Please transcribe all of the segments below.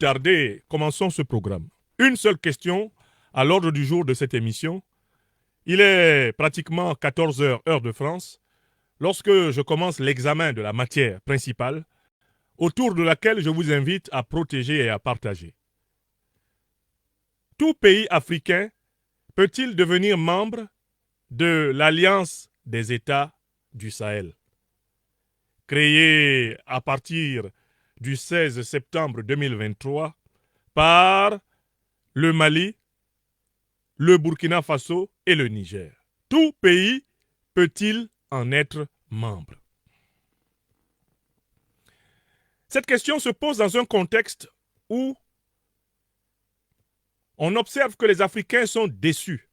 tarder, commençons ce programme. Une seule question à l'ordre du jour de cette émission. Il est pratiquement 14 heures, heure de France, lorsque je commence l'examen de la matière principale, autour de laquelle je vous invite à protéger et à partager. Tout pays africain peut-il devenir membre de l'Alliance des États du Sahel, créée à partir du 16 septembre 2023 par le Mali, le Burkina Faso et le Niger. Tout pays peut-il en être membre? Cette question se pose dans un contexte où on observe que les Africains sont déçus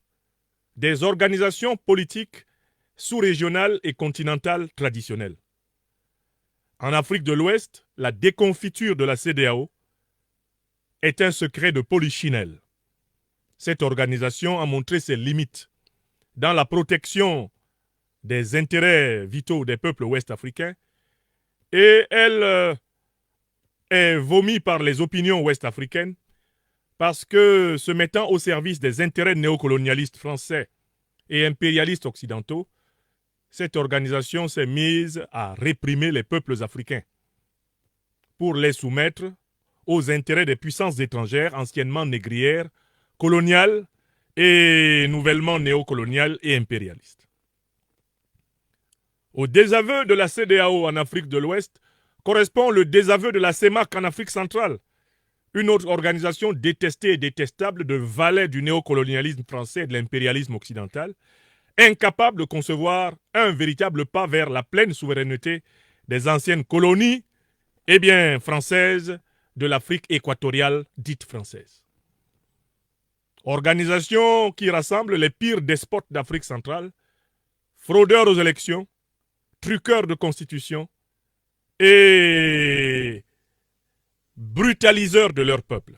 des organisations politiques sous-régionales et continentales traditionnelles. En Afrique de l'Ouest, la déconfiture de la CEDEAO est un secret de polichinelle. Cette organisation a montré ses limites dans la protection des intérêts vitaux des peuples ouest-africains et elle est vomie par les opinions ouest-africaines parce que, se mettant au service des intérêts néocolonialistes français et impérialistes occidentaux, cette organisation s'est mise à réprimer les peuples africains pour les soumettre aux intérêts des puissances étrangères anciennement négrières, coloniales et nouvellement néocoloniales et impérialistes. Au désaveu de la CEDEAO en Afrique de l'Ouest correspond le désaveu de la CEMAC en Afrique centrale, une autre organisation détestée et détestable de valets du néocolonialisme français et de l'impérialisme occidental, incapable de concevoir un véritable pas vers la pleine souveraineté des anciennes colonies, françaises, de l'Afrique équatoriale dite française. Organisation qui rassemble les pires despotes d'Afrique centrale, fraudeurs aux élections, truqueurs de constitution et brutaliseurs de leur peuple.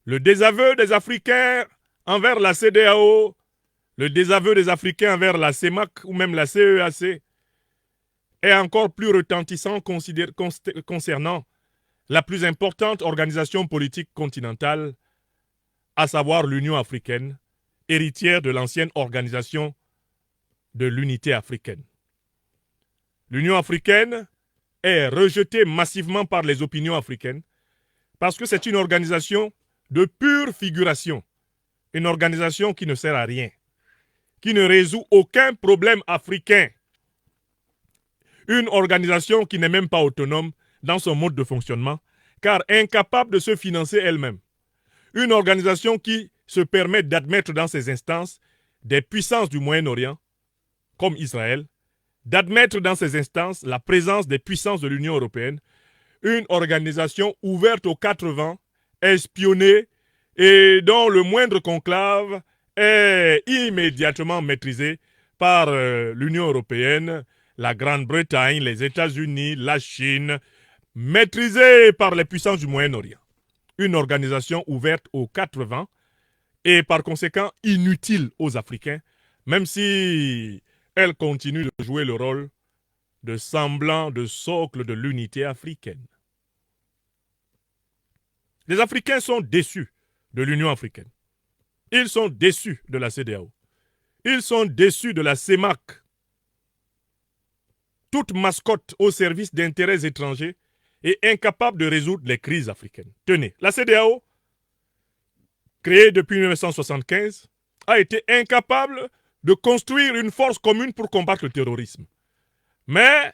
Le désaveu des Africains envers la CEDEAO, le désaveu des Africains envers la CEMAC ou même la CEAC est encore plus retentissant concernant la plus importante organisation politique continentale, à savoir l'Union africaine, héritière de l'ancienne organisation de l'unité africaine. L'Union africaine est rejetée massivement par les opinions africaines parce que c'est une organisation de pure figuration, une organisation qui ne sert à rien, qui ne résout aucun problème africain, une organisation qui n'est même pas autonome dans son mode de fonctionnement, car incapable de se financer elle-même, une organisation qui se permet d'admettre dans ses instances des puissances du Moyen-Orient, comme Israël, d'admettre dans ses instances la présence des puissances de l'Union européenne, une organisation ouverte aux quatre vents, espionnée et dont le moindre conclave est immédiatement maîtrisé par l'Union européenne, la Grande-Bretagne, les États-Unis, la Chine, maîtrisée par les puissances du Moyen-Orient. Une organisation ouverte aux quatre vents et par conséquent inutile aux Africains, même si elle continue de jouer le rôle de semblant de socle de l'unité africaine. Les Africains sont déçus de l'Union africaine. Ils sont déçus de la CEDEAO. Ils sont déçus de la CEMAC. Toute mascotte au service d'intérêts étrangers et incapable de résoudre les crises africaines. Tenez, la CEDEAO, créée depuis 1975, a été incapable de construire une force commune pour combattre le terrorisme. Mais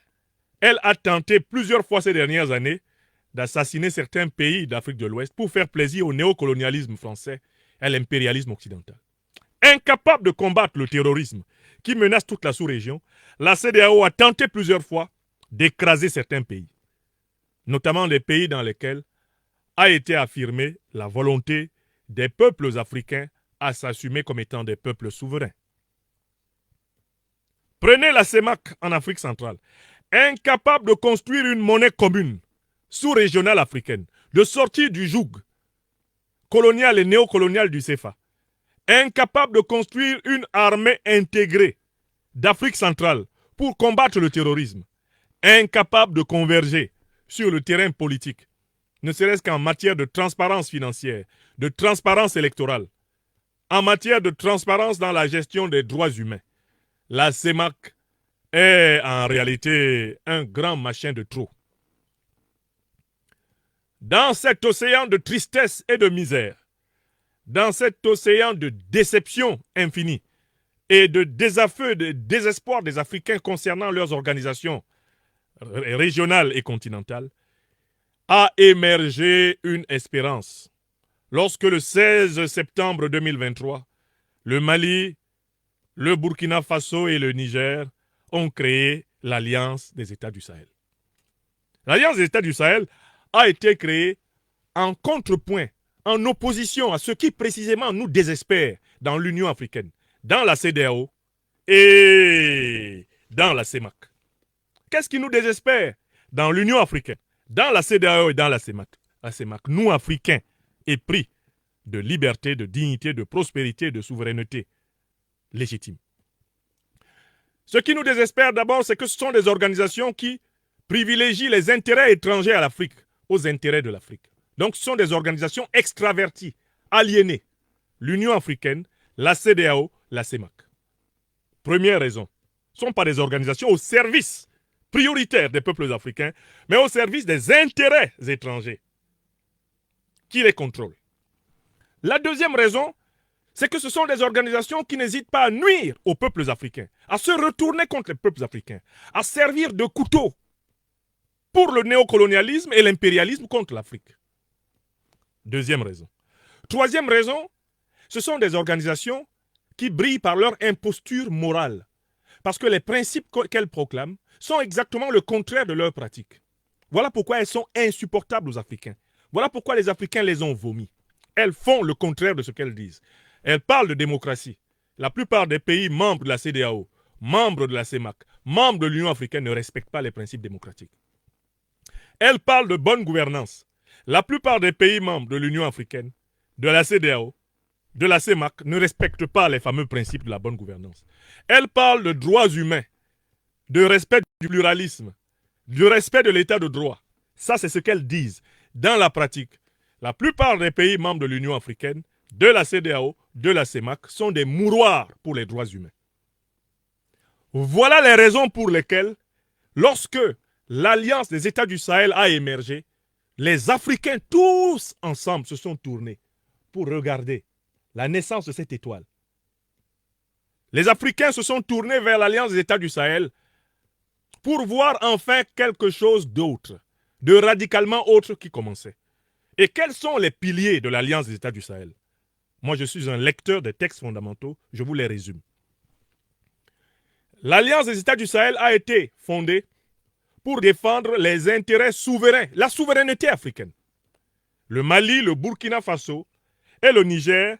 elle a tenté plusieurs fois ces dernières années d'assassiner certains pays d'Afrique de l'Ouest pour faire plaisir au néocolonialisme français et à l'impérialisme occidental. Incapable de combattre le terrorisme qui menace toute la sous-région, la CEDEAO a tenté plusieurs fois d'écraser certains pays, notamment les pays dans lesquels a été affirmée la volonté des peuples africains à s'assumer comme étant des peuples souverains. Prenez la CEMAC en Afrique centrale, incapable de construire une monnaie commune sous-régionale africaine, de sortir du joug colonial et néocolonial du CFA, incapable de construire une armée intégrée d'Afrique centrale pour combattre le terrorisme, incapable de converger sur le terrain politique ne serait-ce qu'en matière de transparence financière, de transparence électorale, en matière de transparence dans la gestion des droits humains. La CEMAC est en réalité un grand machin de trop. Dans cet océan de tristesse et de misère, dans cet océan de déception infinie et de désaveu, de désespoir des Africains concernant leurs organisations régionales et continentales, a émergé une espérance. Lorsque le 16 septembre 2023, le Mali, le Burkina Faso et le Niger ont créé l'Alliance des États du Sahel. L'Alliance des États du Sahel a été créée en contrepoint, en opposition à ce qui précisément nous désespère dans l'Union africaine, dans la CEDEAO et dans la CEMAC. Qu'est-ce qui nous désespère dans l'Union africaine, dans la CEDEAO et dans la CEMAC? La CEMAC, nous Africains, épris de liberté, de dignité, de prospérité, de souveraineté légitime. Ce qui nous désespère d'abord, c'est que ce sont des organisations qui privilégient les intérêts étrangers à l'Afrique aux intérêts de l'Afrique. Donc ce sont des organisations extraverties, aliénées. L'Union africaine, la CEDEAO, la CEMAC. Première raison, ce ne sont pas des organisations au service prioritaire des peuples africains, mais au service des intérêts étrangers qui les contrôlent. La deuxième raison, c'est que ce sont des organisations qui n'hésitent pas à nuire aux peuples africains, à se retourner contre les peuples africains, à servir de couteau pour le néocolonialisme et l'impérialisme contre l'Afrique. Deuxième raison. Troisième raison, ce sont des organisations qui brillent par leur imposture morale, parce que les principes qu'elles proclament sont exactement le contraire de leurs pratiques. Voilà pourquoi elles sont insupportables aux Africains. Voilà pourquoi les Africains les ont vomis. Elles font le contraire de ce qu'elles disent. Elles parlent de démocratie. La plupart des pays membres de la CEDEAO, membres de la CEMAC, membres de l'Union africaine ne respectent pas les principes démocratiques. Elles parlent de bonne gouvernance. La plupart des pays membres de l'Union africaine, de la CEDEAO, de la CEMAC ne respectent pas les fameux principes de la bonne gouvernance. Elles parlent de droits humains, de respect du pluralisme, du respect de l'état de droit. Ça, c'est ce qu'elles disent. Dans la pratique, la plupart des pays membres de l'Union africaine, de la CEDEAO, de la CEMAC, sont des mouroirs pour les droits humains. Voilà les raisons pour lesquelles, lorsque l'Alliance des États du Sahel a émergé, les Africains tous ensemble se sont tournés pour regarder la naissance de cette étoile. Les Africains se sont tournés vers l'Alliance des États du Sahel pour voir enfin quelque chose d'autre, de radicalement autre qui commençait. Et quels sont les piliers de l'Alliance des États du Sahel? Moi, je suis un lecteur des textes fondamentaux, je vous les résume. L'Alliance des États du Sahel a été fondée pour défendre les intérêts souverains, la souveraineté africaine. Le Mali, le Burkina Faso et le Niger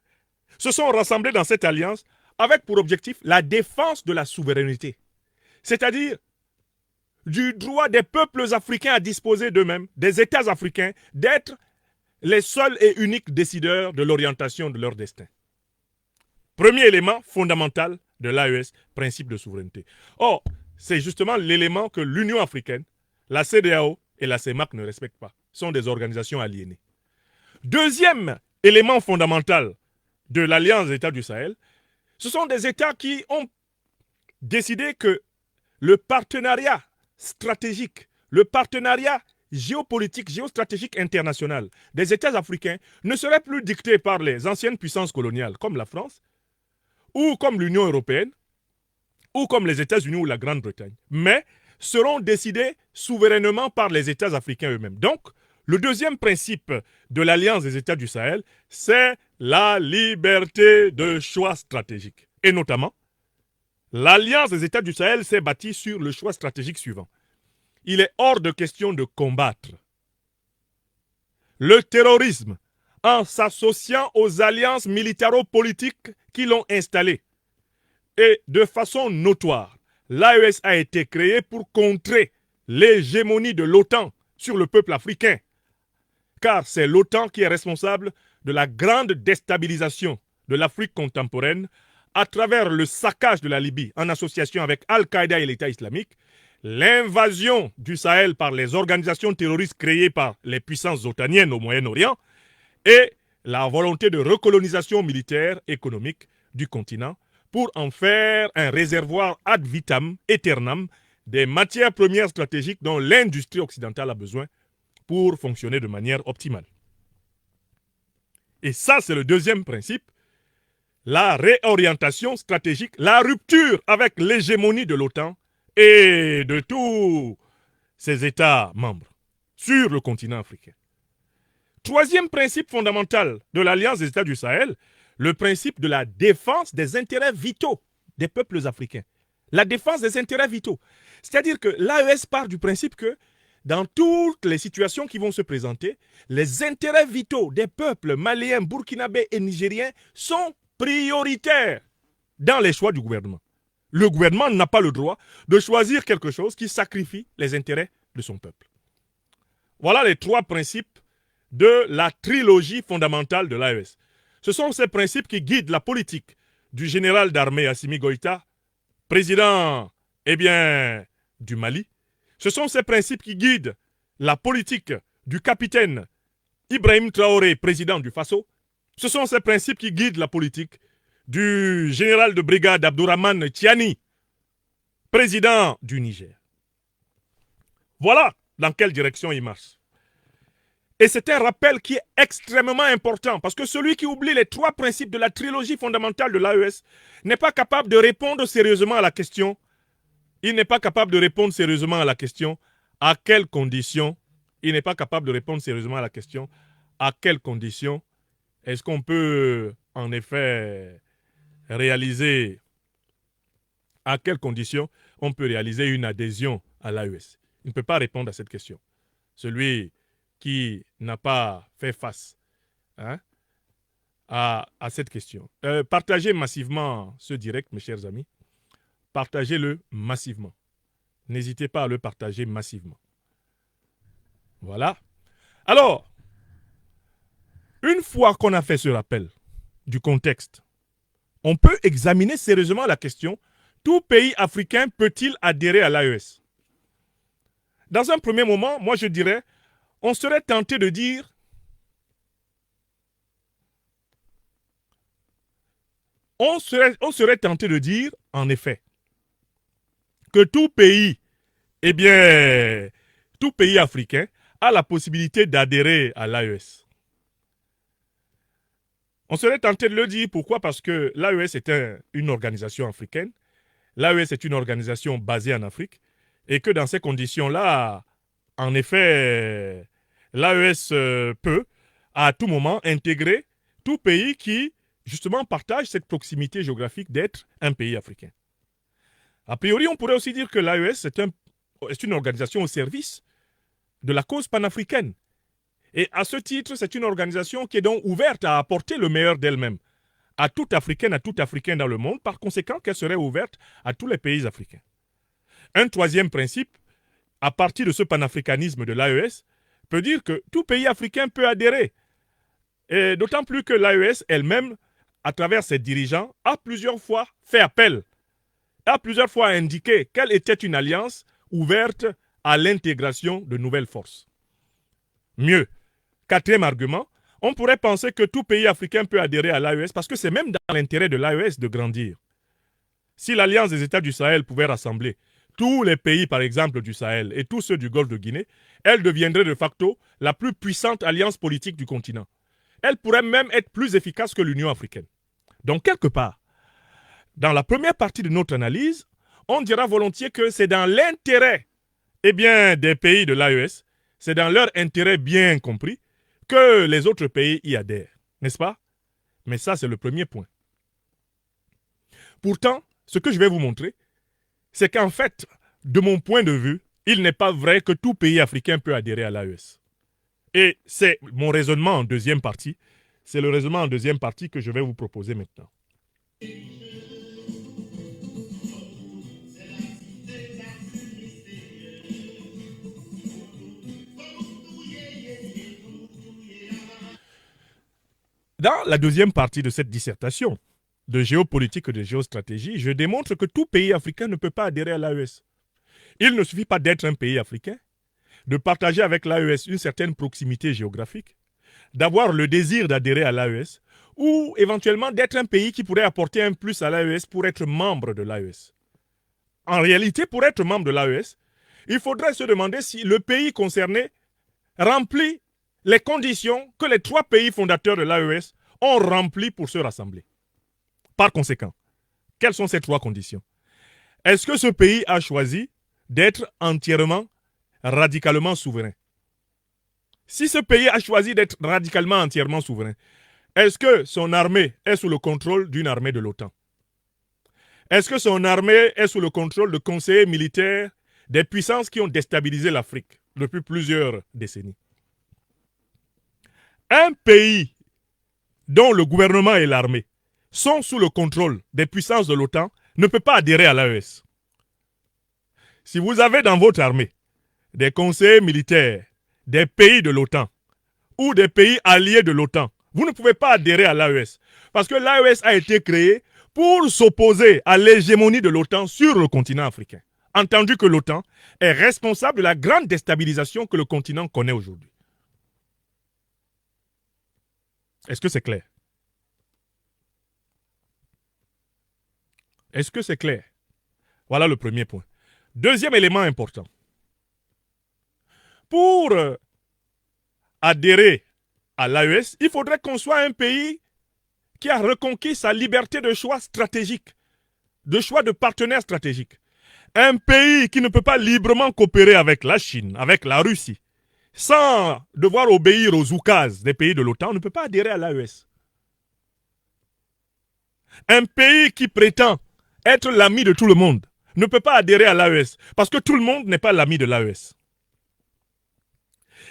se sont rassemblés dans cette alliance avec pour objectif la défense de la souveraineté, c'est-à-dire du droit des peuples africains à disposer d'eux-mêmes, des États africains, d'être les seuls et uniques décideurs de l'orientation de leur destin. Premier élément fondamental de l'AES, principe de souveraineté. Or, c'est justement l'élément que l'Union africaine, la CEDEAO et la CEMAC ne respectent pas. Ce sont des organisations aliénées. Deuxième élément fondamental de l'Alliance des États du Sahel, ce sont des États qui ont décidé que le partenariat stratégique, le partenariat géopolitique, géostratégique international des États africains ne serait plus dicté par les anciennes puissances coloniales comme la France, ou comme l'Union européenne, ou comme les États-Unis ou la Grande-Bretagne, mais seront décidés souverainement par les États africains eux-mêmes. Donc, le deuxième principe de l'Alliance des États du Sahel, c'est la liberté de choix stratégique. Et notamment, l'Alliance des États du Sahel s'est bâtie sur le choix stratégique suivant. Il est hors de question de combattre le terrorisme en s'associant aux alliances militaro-politiques qui l'ont installé. Et de façon notoire, l'AES a été créée pour contrer l'hégémonie de l'OTAN sur le peuple africain. Car c'est l'OTAN qui est responsable de la grande déstabilisation de l'Afrique contemporaine à travers le saccage de la Libye en association avec Al-Qaïda et l'État islamique, l'invasion du Sahel par les organisations terroristes créées par les puissances otaniennes au Moyen-Orient et la volonté de recolonisation militaire économique du continent pour en faire un réservoir ad vitam aeternam des matières premières stratégiques dont l'industrie occidentale a besoin pour fonctionner de manière optimale. Et ça, c'est le deuxième principe, la réorientation stratégique, la rupture avec l'hégémonie de l'OTAN et de tous ses États membres sur le continent africain. Troisième principe fondamental de l'Alliance des États du Sahel, le principe de la défense des intérêts vitaux des peuples africains. La défense des intérêts vitaux. C'est-à-dire que l'AES part du principe que dans toutes les situations qui vont se présenter, les intérêts vitaux des peuples maliens, burkinabés et nigériens sont prioritaires dans les choix du gouvernement. Le gouvernement n'a pas le droit de choisir quelque chose qui sacrifie les intérêts de son peuple. Voilà les trois principes de la trilogie fondamentale de l'AES. Ce sont ces principes qui guident la politique du général d'armée Assimi Goïta, président du Mali. Ce sont ces principes qui guident la politique du capitaine Ibrahim Traoré, président du Faso. Ce sont ces principes qui guident la politique du général de brigade Abdourahmane Tiani, président du Niger. Voilà dans quelle direction il marche. Et c'est un rappel qui est extrêmement important parce que celui qui oublie les trois principes de la trilogie fondamentale de l'AES n'est pas capable de répondre sérieusement à la question. Il n'est pas capable de répondre sérieusement à la question à quelles conditions. Il n'est pas capable de répondre sérieusement à la question à quelles conditions est-ce qu'on peut en effet réaliser, à quelles conditions on peut réaliser une adhésion à l'AES. Il ne peut pas répondre à cette question. Celui qui n'a pas fait face à cette question. Partagez massivement ce direct, mes chers amis. Partagez-le massivement. N'hésitez pas à le partager massivement. Voilà. Alors, une fois qu'on a fait ce rappel du contexte, on peut examiner sérieusement la question, tout pays africain peut-il adhérer à l'AES? Dans un premier moment, moi je dirais, on serait tenté de dire on serait tenté de dire, en effet, que tout pays africain a la possibilité d'adhérer à l'AES. On serait tenté de le dire, pourquoi? Parce que l'AES est une organisation africaine, l'AES est une organisation basée en Afrique, et que dans ces conditions-là, en effet, l'AES peut, à tout moment, intégrer tout pays qui, justement, partage cette proximité géographique d'être un pays africain. A priori, on pourrait aussi dire que l'AES est une organisation au service de la cause panafricaine. Et à ce titre, c'est une organisation qui est donc ouverte à apporter le meilleur d'elle-même à toute Africaine, à tout Africain dans le monde, par conséquent qu'elle serait ouverte à tous les pays africains. Un troisième principe, à partir de ce panafricanisme de l'AES, peut dire que tout pays africain peut adhérer. Et d'autant plus que l'AES elle-même, à travers ses dirigeants, a plusieurs fois fait appel, a plusieurs fois indiqué qu'elle était une alliance ouverte à l'intégration de nouvelles forces. Mieux, quatrième argument, on pourrait penser que tout pays africain peut adhérer à l'AES parce que c'est même dans l'intérêt de l'AES de grandir. Si l'Alliance des États du Sahel pouvait rassembler tous les pays, par exemple, du Sahel et tous ceux du Golfe de Guinée, elle deviendrait de facto la plus puissante alliance politique du continent. Elle pourrait même être plus efficace que l'Union africaine. Donc, quelque part, dans la première partie de notre analyse, on dira volontiers que c'est dans l'intérêt des pays de l'AES, c'est dans leur intérêt bien compris que les autres pays y adhèrent, n'est-ce pas? Mais ça, c'est le premier point. Pourtant, ce que je vais vous montrer, c'est qu'en fait, de mon point de vue, il n'est pas vrai que tout pays africain peut adhérer à l'AES. Et c'est mon raisonnement en deuxième partie. C'est le raisonnement en deuxième partie que je vais vous proposer maintenant. Dans la deuxième partie de cette dissertation de géopolitique et de géostratégie, je démontre que tout pays africain ne peut pas adhérer à l'AES. Il ne suffit pas d'être un pays africain, de partager avec l'AES une certaine proximité géographique, d'avoir le désir d'adhérer à l'AES, ou éventuellement d'être un pays qui pourrait apporter un plus à l'AES pour être membre de l'AES. En réalité, pour être membre de l'AES, il faudrait se demander si le pays concerné remplit les conditions que les 3 pays fondateurs de l'AES ont remplies pour se rassembler. Par conséquent, quelles sont ces 3 conditions? Est-ce que ce pays a choisi d'être entièrement, radicalement souverain? Si ce pays a choisi d'être radicalement entièrement souverain, est-ce que son armée est sous le contrôle d'une armée de l'OTAN? Est-ce que son armée est sous le contrôle de conseillers militaires des puissances qui ont déstabilisé l'Afrique depuis plusieurs décennies? Un pays dont le gouvernement et l'armée sont sous le contrôle des puissances de l'OTAN ne peut pas adhérer à l'AES. Si vous avez dans votre armée des conseillers militaires des pays de l'OTAN ou des pays alliés de l'OTAN, vous ne pouvez pas adhérer à l'AES. Parce que l'AES a été créée pour s'opposer à l'hégémonie de l'OTAN sur le continent africain. Entendu que l'OTAN est responsable de la grande déstabilisation que le continent connaît aujourd'hui. Est-ce que c'est clair? Est-ce que c'est clair? Voilà le premier point. Deuxième élément important. Pour adhérer à l'AES, il faudrait qu'on soit un pays qui a reconquis sa liberté de choix stratégique, de choix de partenaires stratégiques. Un pays qui ne peut pas librement coopérer avec la Chine, avec la Russie, sans devoir obéir aux oukases des pays de l'OTAN, ne peut pas adhérer à l'AES. Un pays qui prétend être l'ami de tout le monde ne peut pas adhérer à l'AES, parce que tout le monde n'est pas l'ami de l'AES.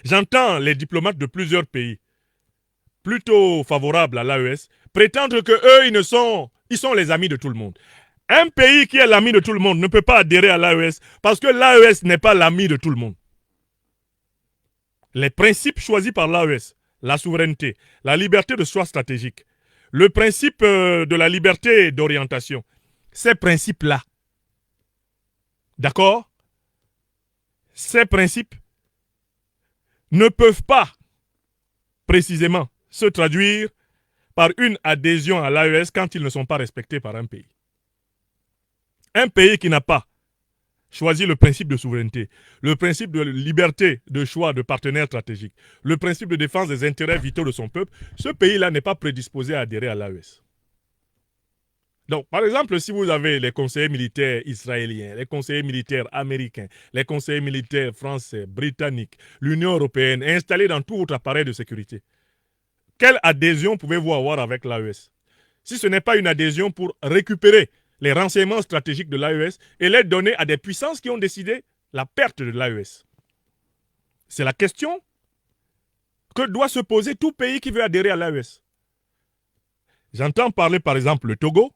J'entends les diplomates de plusieurs pays, plutôt favorables à l'AES, prétendre qu'eux, ils sont les amis de tout le monde. Un pays qui est l'ami de tout le monde ne peut pas adhérer à l'AES parce que l'AES n'est pas l'ami de tout le monde. Les principes choisis par l'AES, la souveraineté, la liberté de choix stratégique, le principe de la liberté d'orientation, ces principes-là, d'accord? Ces principes ne peuvent pas précisément se traduire par une adhésion à l'AES quand ils ne sont pas respectés par un pays. Un pays qui n'a pas choisi le principe de souveraineté, le principe de liberté de choix de partenaires stratégiques, le principe de défense des intérêts vitaux de son peuple, ce pays-là n'est pas prédisposé à adhérer à l'AES. Donc, par exemple, si vous avez les conseillers militaires israéliens, les conseillers militaires américains, les conseillers militaires français, britanniques, l'Union européenne installés dans tout votre appareil de sécurité, quelle adhésion pouvez-vous avoir avec l'AES? Si ce n'est pas une adhésion pour récupérer les renseignements stratégiques de l'AES et les donner à des puissances qui ont décidé la perte de l'AES. C'est la question que doit se poser tout pays qui veut adhérer à l'AES. J'entends parler par exemple le Togo,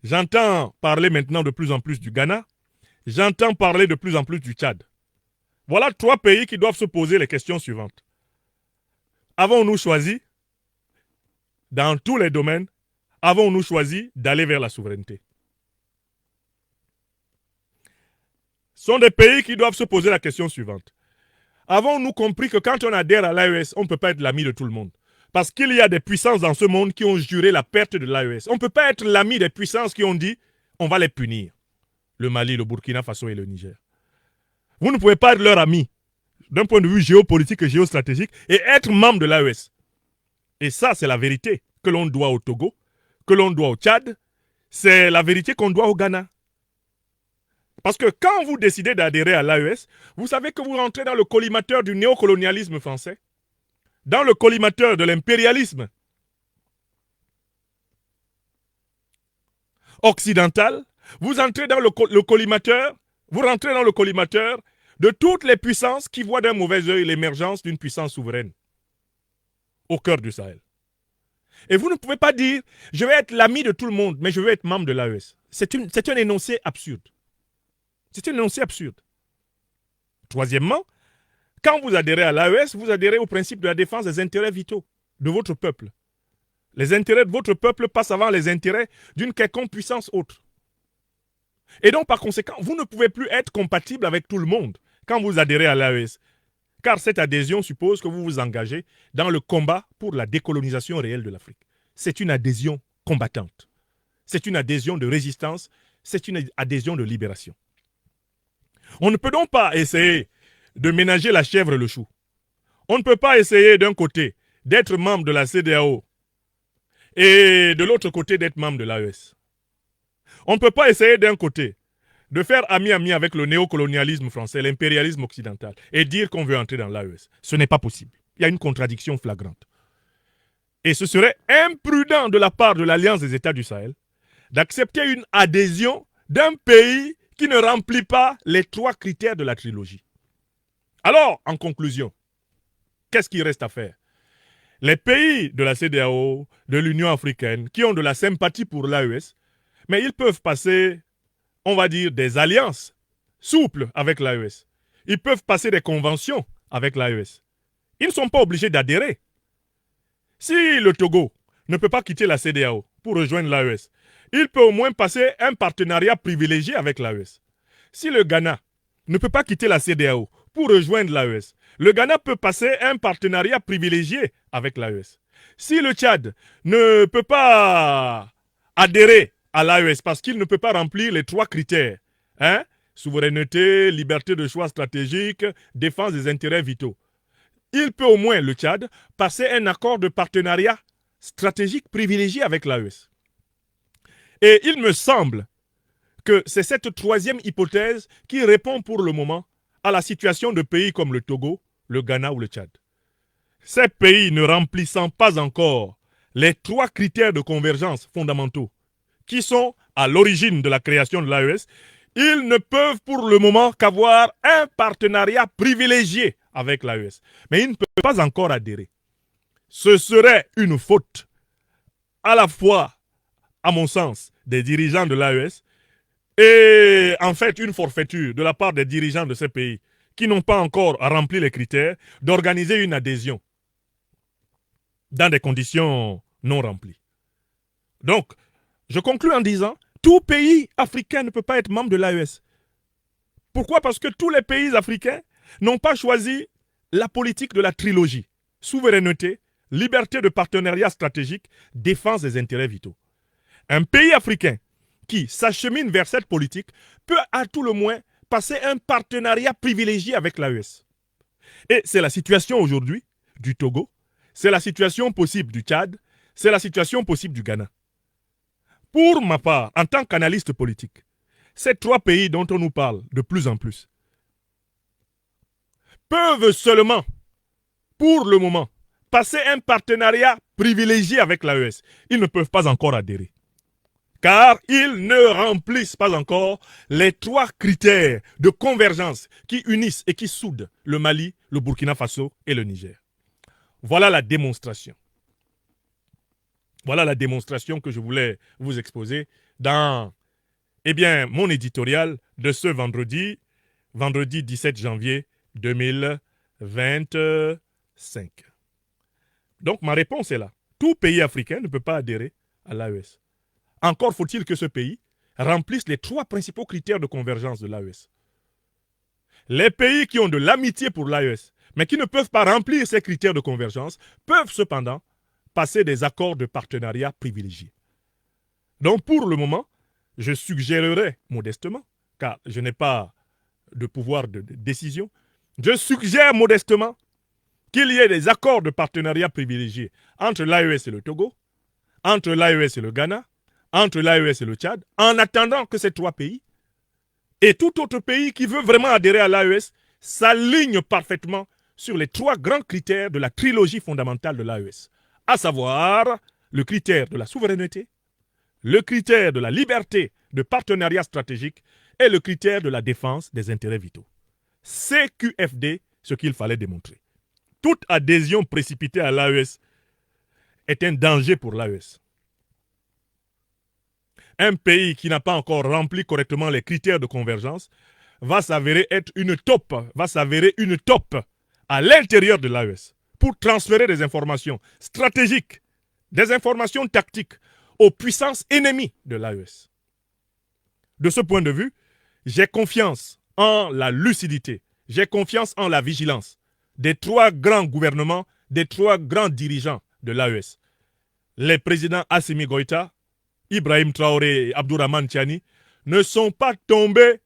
j'entends parler maintenant de plus en plus du Ghana, j'entends parler de plus en plus du Tchad. Voilà 3 pays qui doivent se poser les questions suivantes. Avons-nous choisi, dans tous les domaines, avons-nous choisi d'aller vers la souveraineté? Ce sont des pays qui doivent se poser la question suivante. Avons-nous compris que quand on adhère à l'AES, on ne peut pas être l'ami de tout le monde? Parce qu'il y a des puissances dans ce monde qui ont juré la perte de l'AES. On ne peut pas être l'ami des puissances qui ont dit on va les punir. Le Mali, le Burkina Faso et le Niger. Vous ne pouvez pas être leur ami d'un point de vue géopolitique et géostratégique et être membre de l'AES. Et ça, c'est la vérité que l'on doit au Togo, que l'on doit au Tchad. C'est la vérité qu'on doit au Ghana. Parce que quand vous décidez d'adhérer à l'AES, vous savez que vous rentrez dans le collimateur du néocolonialisme français, dans le collimateur de l'impérialisme occidental, vous entrez dans le collimateur, vous rentrez dans le collimateur de toutes les puissances qui voient d'un mauvais œil l'émergence d'une puissance souveraine au cœur du Sahel. Et vous ne pouvez pas dire je vais être l'ami de tout le monde, mais je veux être membre de l'AES. C'est un énoncé absurde. C'est un énoncé absurde. Troisièmement, quand vous adhérez à l'AES, vous adhérez au principe de la défense des intérêts vitaux de votre peuple. Les intérêts de votre peuple passent avant les intérêts d'une quelconque puissance autre. Et donc, par conséquent, vous ne pouvez plus être compatible avec tout le monde quand vous adhérez à l'AES. Car cette adhésion suppose que vous vous engagez dans le combat pour la décolonisation réelle de l'Afrique. C'est une adhésion combattante. C'est une adhésion de résistance. C'est une adhésion de libération. On ne peut donc pas essayer de ménager la chèvre et le chou. On ne peut pas essayer d'un côté d'être membre de la CEDEAO et de l'autre côté d'être membre de l'AES. On ne peut pas essayer d'un côté de faire ami-ami avec le néocolonialisme français, l'impérialisme occidental, et dire qu'on veut entrer dans l'AES. Ce n'est pas possible. Il y a une contradiction flagrante. Et ce serait imprudent de la part de l'Alliance des États du Sahel d'accepter une adhésion d'un pays qui ne remplit pas les 3 critères de la trilogie. Alors, en conclusion, qu'est-ce qu'il reste à faire? Les pays de la CEDEAO, de l'Union africaine, qui ont de la sympathie pour l'AES, mais ils peuvent passer, on va dire, des alliances souples avec l'AES. Ils peuvent passer des conventions avec l'AES. Ils ne sont pas obligés d'adhérer. Si le Togo ne peut pas quitter la CEDEAO pour rejoindre l'AES, il peut au moins passer un partenariat privilégié avec l'AES. Si le Ghana ne peut pas quitter la CEDEAO pour rejoindre l'AES, le Ghana peut passer un partenariat privilégié avec l'AES. Si le Tchad ne peut pas adhérer à l'AES parce qu'il ne peut pas remplir les 3 critères, souveraineté, liberté de choix stratégique, défense des intérêts vitaux, il peut au moins, le Tchad, passer un accord de partenariat stratégique privilégié avec l'AES. Et il me semble que c'est cette 3e hypothèse qui répond pour le moment à la situation de pays comme le Togo, le Ghana ou le Tchad. Ces pays ne remplissant pas encore les 3 critères de convergence fondamentaux qui sont à l'origine de la création de l'AES, ils ne peuvent pour le moment qu'avoir un partenariat privilégié avec l'AES. Mais ils ne peuvent pas encore adhérer. Ce serait une faute à la fois, à mon sens, des dirigeants de l'AES et en fait une forfaiture de la part des dirigeants de ces pays qui n'ont pas encore rempli les critères d'organiser une adhésion dans des conditions non remplies. Donc, je conclus en disant, tout pays africain ne peut pas être membre de l'AES. Pourquoi? Parce que tous les pays africains n'ont pas choisi la politique de la trilogie. Souveraineté, liberté de partenariat stratégique, défense des intérêts vitaux. Un pays africain qui s'achemine vers cette politique peut à tout le moins passer un partenariat privilégié avec l'AES. Et c'est la situation aujourd'hui du Togo, c'est la situation possible du Tchad, c'est la situation possible du Ghana. Pour ma part, en tant qu'analyste politique, ces 3 pays dont on nous parle de plus en plus peuvent seulement, pour le moment, passer un partenariat privilégié avec l'AES. Ils ne peuvent pas encore adhérer. Car ils ne remplissent pas encore les 3 critères de convergence qui unissent et qui soudent le Mali, le Burkina Faso et le Niger. Voilà la démonstration. Voilà la démonstration que je voulais vous exposer dans mon éditorial de ce vendredi 17 janvier 2025. Donc ma réponse est là. Tout pays africain ne peut pas adhérer à l'AES. Encore faut-il que ce pays remplisse les 3 principaux critères de convergence de l'AES. Les pays qui ont de l'amitié pour l'AES, mais qui ne peuvent pas remplir ces critères de convergence, peuvent cependant passer des accords de partenariat privilégiés. Donc pour le moment, je suggérerais modestement, car je n'ai pas de pouvoir de décision, je suggère modestement qu'il y ait des accords de partenariat privilégiés entre l'AES et le Togo, entre l'AES et le Ghana, entre l'AES et le Tchad, en attendant que ces 3 pays et tout autre pays qui veut vraiment adhérer à l'AES s'aligne parfaitement sur les 3 grands critères de la trilogie fondamentale de l'AES, à savoir le critère de la souveraineté, le critère de la liberté de partenariat stratégique et le critère de la défense des intérêts vitaux. CQFD, ce qu'il fallait démontrer. Toute adhésion précipitée à l'AES est un danger pour l'AES. Un pays qui n'a pas encore rempli correctement les critères de convergence va s'avérer être une taupe à l'intérieur de l'AES pour transférer des informations stratégiques, des informations tactiques aux puissances ennemies de l'AES. de ce point de vue, j'ai confiance en la lucidité, j'ai confiance en la vigilance des 3 grands gouvernements, des 3 grands dirigeants de l'AES. Les présidents Assimi Goïta, Ibrahim Traoré et Abdourahmane Tiani ne sont pas tombés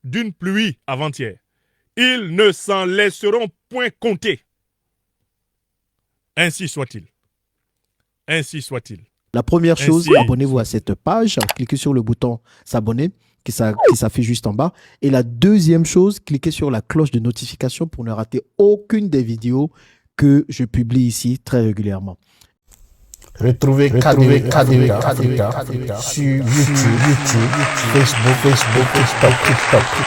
d'une pluie avant-hier. Ils ne s'en laisseront point compter. Ainsi soit-il. Ainsi soit-il. La première chose, abonnez-vous à cette page, cliquez sur le bouton s'abonner qui s'affiche juste en bas. Et la deuxième chose, cliquez sur la cloche de notification pour ne rater aucune des vidéos que je publie ici très régulièrement. Retrouvez KDW Africa sur YouTube, Facebook, TikTok.